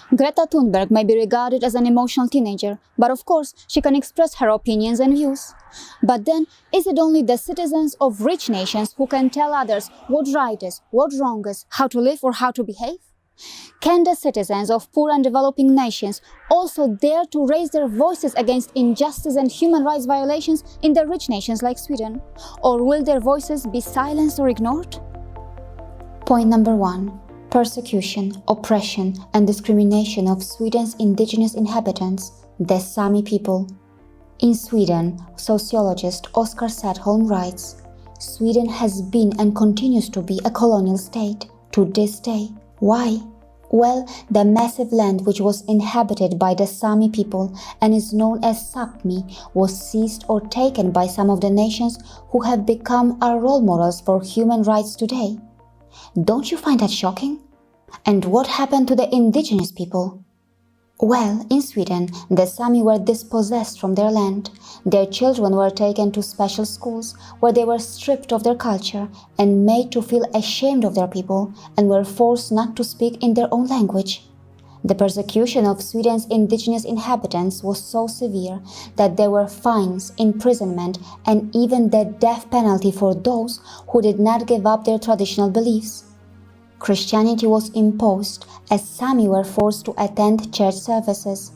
Greta Thunberg may be regarded as an emotional teenager, but of course she can express her opinions and views. But then, is it only the citizens of rich nations who can tell others what right is, what wrong is, how to live or how to behave? Can the citizens of poor and developing nations also dare to raise their voices against injustice and human rights violations in the rich nations like Sweden? Or will their voices be silenced or ignored? Point number 1. Persecution, oppression and discrimination of Sweden's indigenous inhabitants, the Sami people. In Sweden, sociologist Oskar Sedholm writes, Sweden has been and continues to be a colonial state to this day. Why? Well, the massive land which was inhabited by the Sami people and is known as Sapmi was seized or taken by some of the nations who have become our role models for human rights today. Don't you find that shocking? And what happened to the indigenous people? Well, in Sweden, the Sami were dispossessed from their land. Their children were taken to special schools where they were stripped of their culture and made to feel ashamed of their people and were forced not to speak in their own language. The persecution of Sweden's indigenous inhabitants was so severe that there were fines, imprisonment, and even the death penalty for those who did not give up their traditional beliefs. Christianity was imposed as Sami were forced to attend church services.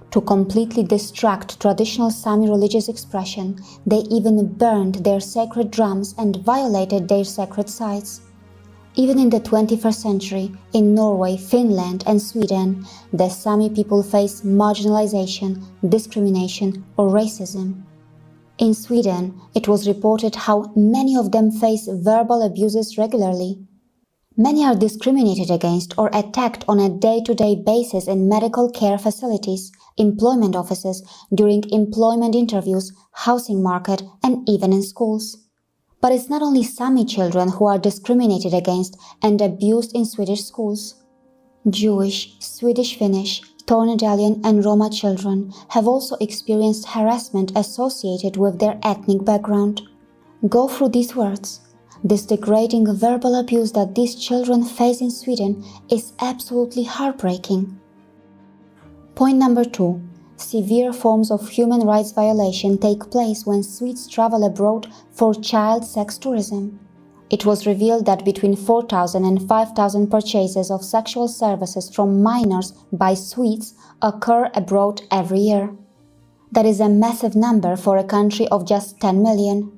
To completely distract traditional Sami religious expression, they even burned their sacred drums and violated their sacred sites. Even in the 21st century, in Norway, Finland and Sweden, the Sami people face marginalization, discrimination or racism. In Sweden, it was reported how many of them face verbal abuses regularly. Many are discriminated against or attacked on a day-to-day basis in medical care facilities, employment offices, during employment interviews, housing market and even in schools. But it's not only Sami children who are discriminated against and abused in Swedish schools. Jewish, Swedish Finnish, Tornedalian and Roma children have also experienced harassment associated with their ethnic background. Go through these words. This degrading verbal abuse that these children face in Sweden is absolutely heartbreaking. Point number 2. Severe forms of human rights violation take place when Swedes travel abroad for child sex tourism. It was revealed that between 4,000 and 5,000 purchases of sexual services from minors by Swedes occur abroad every year. That is a massive number for a country of just 10 million.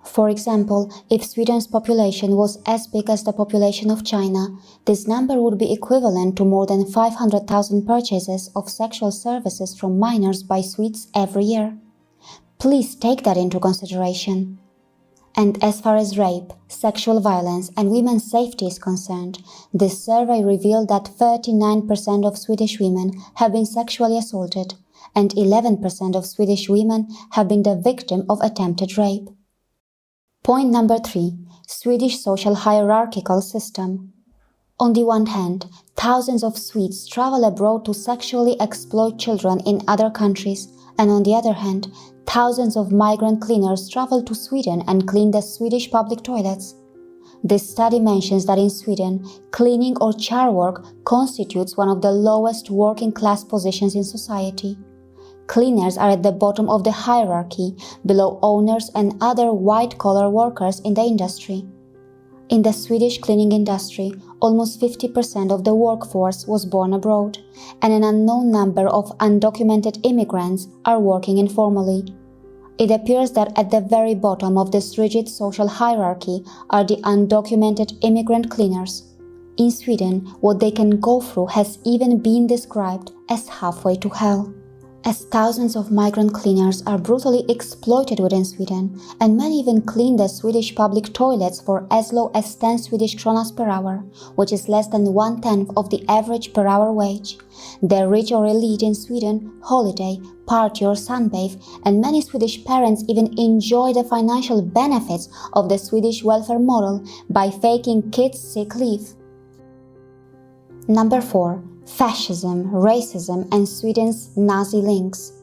For example, if Sweden's population was as big as the population of China, this number would be equivalent to more than 500,000 purchases of sexual services from minors by Swedes every year. Please take that into consideration. And as far as rape, sexual violence and women's safety is concerned, this survey revealed that 39% of Swedish women have been sexually assaulted, and 11% of Swedish women have been the victim of attempted rape. Point number 3. Swedish social hierarchical system. On the one hand, thousands of Swedes travel abroad to sexually exploit children in other countries, and on the other hand, thousands of migrant cleaners travel to Sweden and clean the Swedish public toilets. This study mentions that in Sweden, cleaning or char work constitutes one of the lowest working class positions in society. Cleaners are at the bottom of the hierarchy, below owners and other white-collar workers in the industry. In the Swedish cleaning industry, almost 50% of the workforce was born abroad, and an unknown number of undocumented immigrants are working informally. It appears that at the very bottom of this rigid social hierarchy are the undocumented immigrant cleaners. In Sweden, what they can go through has even been described as halfway to hell. As thousands of migrant cleaners are brutally exploited within Sweden, and many even clean the Swedish public toilets for as low as 10 Swedish kronas per hour, which is less than 1/10 of the average per hour wage. The rich or elite in Sweden holiday, party or sunbathe, and many Swedish parents even enjoy the financial benefits of the Swedish welfare model by faking kids' sick leave. Number 4. Fascism, racism and Sweden's Nazi links.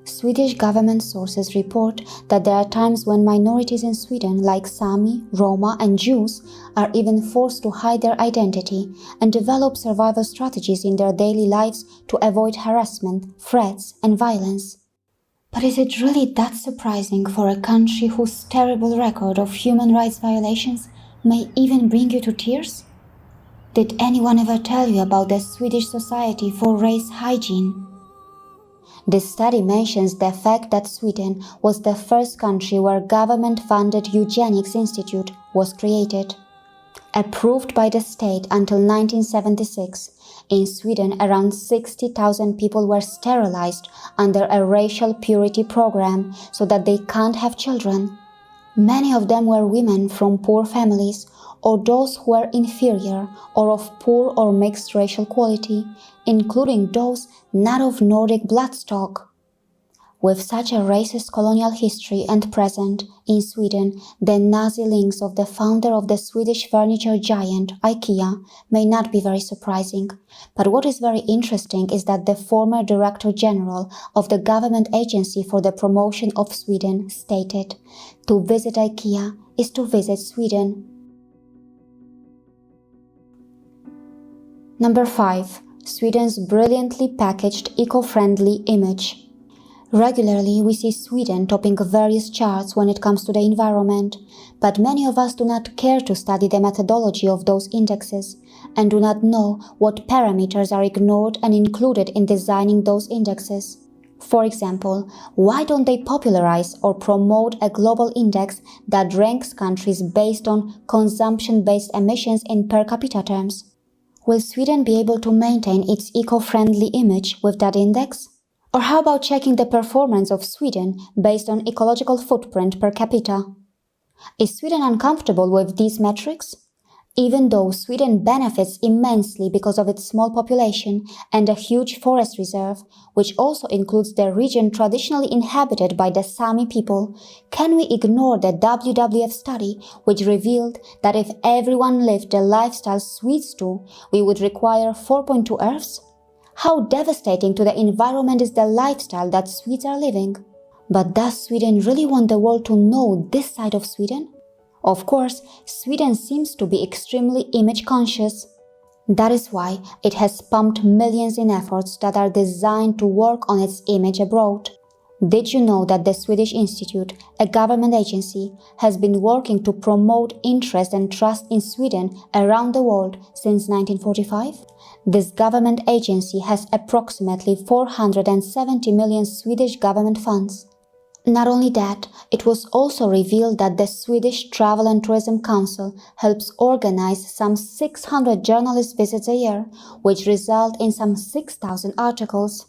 Swedish government sources report that there are times when minorities in Sweden, like Sami, Roma, and Jews, are even forced to hide their identity and develop survival strategies in their daily lives to avoid harassment, threats, and violence. But is it really that surprising for a country whose terrible record of human rights violations may even bring you to tears? Did anyone ever tell you about the Swedish Society for Race Hygiene? This study mentions the fact that Sweden was the first country where government-funded eugenics institute was created. Approved by the state until 1976, in Sweden around 60,000 people were sterilized under a racial purity program so that they can't have children. Many of them were women from poor families or those who were inferior or of poor or mixed racial quality, including those not of Nordic bloodstock. With such a racist colonial history and present in Sweden, the Nazi links of the founder of the Swedish furniture giant IKEA may not be very surprising. But what is very interesting is that the former Director General of the Government Agency for the Promotion of Sweden stated, "To visit IKEA is to visit Sweden." Number 5. Sweden's brilliantly packaged eco-friendly image. Regularly, we see Sweden topping various charts when it comes to the environment, but many of us do not care to study the methodology of those indexes and do not know what parameters are ignored and included in designing those indexes. For example, why don't they popularize or promote a global index that ranks countries based on consumption-based emissions in per capita terms? Will Sweden be able to maintain its eco-friendly image with that index? Or how about checking the performance of Sweden based on ecological footprint per capita? Is Sweden uncomfortable with these metrics? Even though Sweden benefits immensely because of its small population and a huge forest reserve, which also includes the region traditionally inhabited by the Sami people, can we ignore the WWF study which revealed that if everyone lived the lifestyle Swedes do, we would require 4.2 Earths? How devastating to the environment is the lifestyle that Swedes are living? But does Sweden really want the world to know this side of Sweden? Of course, Sweden seems to be extremely image conscious. That is why it has pumped millions in efforts that are designed to work on its image abroad. Did you know that the Swedish Institute, a government agency, has been working to promote interest and trust in Sweden around the world since 1945? This government agency has approximately 470 million Swedish government funds. Not only that, it was also revealed that the Swedish Travel and Tourism Council helps organize some 600 journalist visits a year, which result in some 6,000 articles.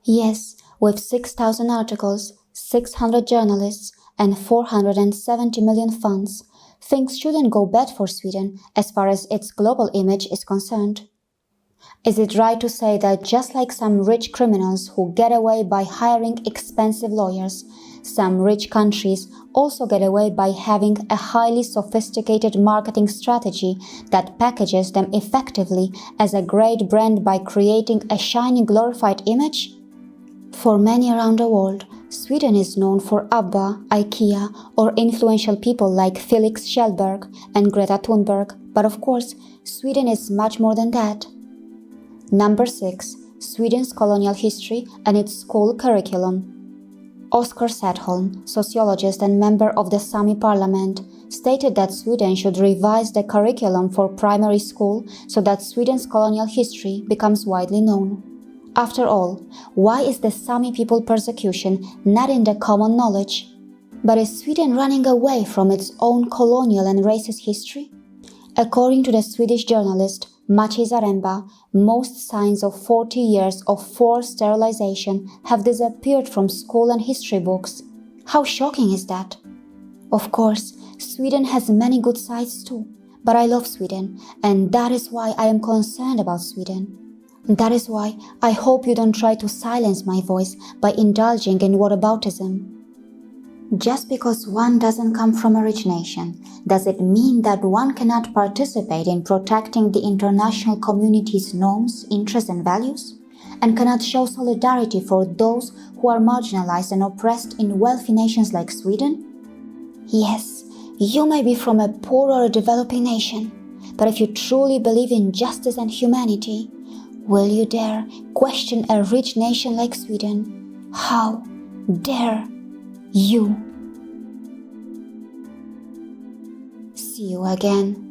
Yes, with 6,000 articles, 600 journalists, and 470 million funds, things shouldn't go bad for Sweden as far as its global image is concerned. Is it right to say that just like some rich criminals who get away by hiring expensive lawyers, some rich countries also get away by having a highly sophisticated marketing strategy that packages them effectively as a great brand by creating a shiny glorified image? For many around the world, Sweden is known for ABBA, IKEA, or influential people like Felix Kjellberg and Greta Thunberg, but of course, Sweden is much more than that. Number 6. Sweden's colonial history and its school curriculum. Oskar Sedholm, sociologist and member of the Sami parliament, stated that Sweden should revise the curriculum for primary school so that Sweden's colonial history becomes widely known. After all, why is the Sami people persecution not in the common knowledge? But is Sweden running away from its own colonial and racist history? According to the Swedish journalist Maciej Zaremba, most signs of 40 years of forced sterilization have disappeared from school and history books. How shocking is that? Of course, Sweden has many good sides too, but I love Sweden, and that is why I am concerned about Sweden. That is why I hope you don't try to silence my voice by indulging in whataboutism. Just because one doesn't come from a rich nation, does it mean that one cannot participate in protecting the international community's norms, interests and values? and cannot show solidarity for those who are marginalized and oppressed in wealthy nations like Sweden? Yes, you may be from a poor or a developing nation, but if you truly believe in justice and humanity, will you dare question a rich nation like Sweden? How dare you? See you again.